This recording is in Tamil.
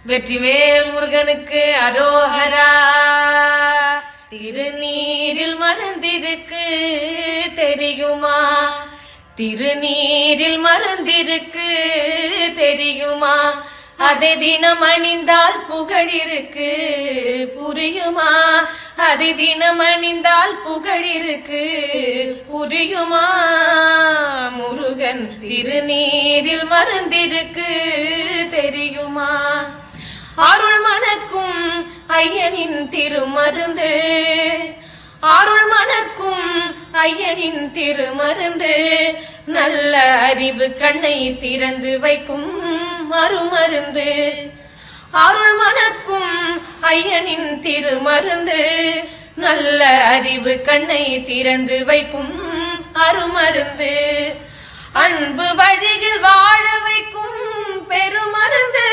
வெற்றிவேல் முருகனுக்கு அரோஹரா. திருநீரில் மருந்திருக்கு தெரியுமா? திருநீரில் மருந்திருக்கு தெரியுமா? அதை தினம் அணிந்தால் புகழிருக்கு புரியுமா? அதை தினம் அணிந்தால் புகழிருக்கு புரியுமா? முருகன் திருநீரில் மருந்திருக்கு தெரியுமா? அருள் மணக்கும் ஐயனின் திருமருந்து, அருள் மணக்கும் ஐயனின் திருமருந்து, நல்ல அறிவு கண்ணை திறந்து வைக்கும் மறுமருந்து. அருள் மணக்கும் ஐயனின் திருமருந்து, நல்ல அறிவு கண்ணை திறந்து வைக்கும் அருமருந்து. அன்பு வழியில் வாழ வைக்கும் பெருமருந்து.